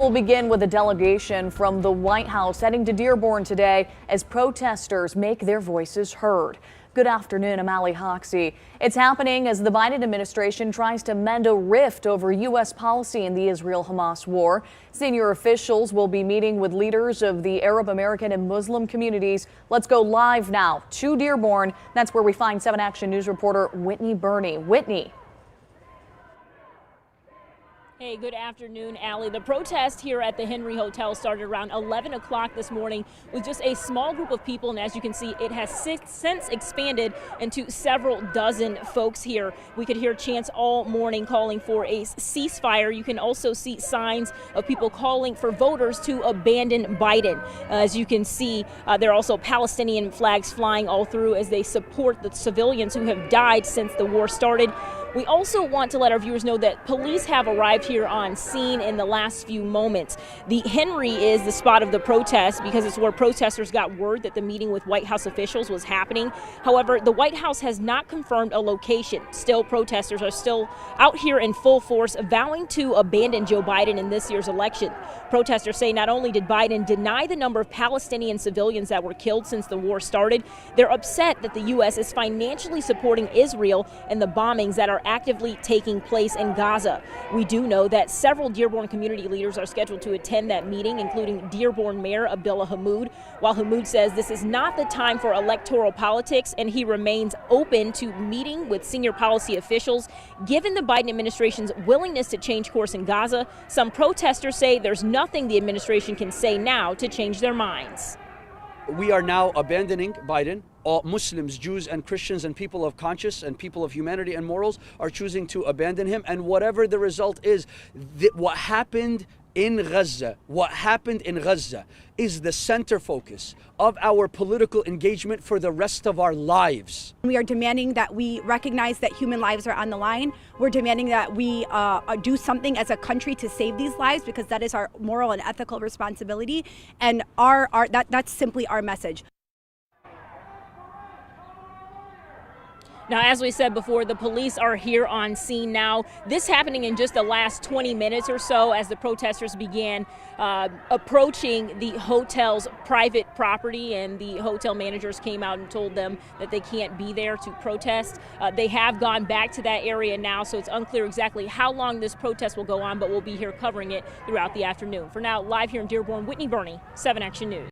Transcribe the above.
We'll begin with a delegation from the White House heading to Dearborn today as protesters make their voices heard. Good afternoon, I'm Allie Hoxie. It's happening as the Biden administration tries to mend a rift over U.S. policy in the Israel-Hamas war. Senior officials will be meeting with leaders of the Arab American and Muslim communities. Let's go live now to Dearborn. That's where we find 7 Action News reporter Whitney Burney. Whitney. Hey, good afternoon, Allie. The protest here at the Henry Hotel started around 11 o'clock this morning with just a small group of people, and as you can see, it has since expanded into several dozen folks here. We could hear chants all morning calling for a ceasefire. You can also see signs of people calling for voters to abandon Biden. As you can see, there are also Palestinian flags flying all through as they support the civilians who have died since the war started. We also want to let our viewers know that police have arrived here on scene in the last few moments. The Henry is the spot of the protest because it's where protesters got word that the meeting with White House officials was happening. However, the White House has not confirmed a location. Still, protesters are still out here in full force, vowing to abandon Joe Biden in this year's election. Protesters say not only did Biden deny the number of Palestinian civilians that were killed since the war started, they're upset that the U.S. is financially supporting Israel and the bombings that are actively taking place in Gaza. We do know that several Dearborn community leaders are scheduled to attend that meeting, including Dearborn Mayor Abdullah Hammoud. While Hammoud says this is not the time for electoral politics and he remains open to meeting with senior policy officials, given the Biden administration's willingness to change course in Gaza, some protesters say there's nothing the administration can say now to change their minds. We are now abandoning Biden. All Muslims, Jews, and Christians, and people of conscience and people of humanity and morals are choosing to abandon him. And whatever the result is, what happened in Gaza is the center focus of our political engagement for the rest of our lives. We are demanding that we recognize that human lives are on the line. We're demanding that we do something as a country to save these lives, because that is our moral and ethical responsibility. And that's simply our message. Now, as we said before, the police are here on scene now. This happening in just the last 20 minutes or so as the protesters began approaching the hotel's private property, and the hotel managers came out and told them that they can't be there to protest. They have gone back to that area now, so it's unclear exactly how long this protest will go on, but we'll be here covering it throughout the afternoon. For now, live here in Dearborn, Whitney Burney, 7 Action News.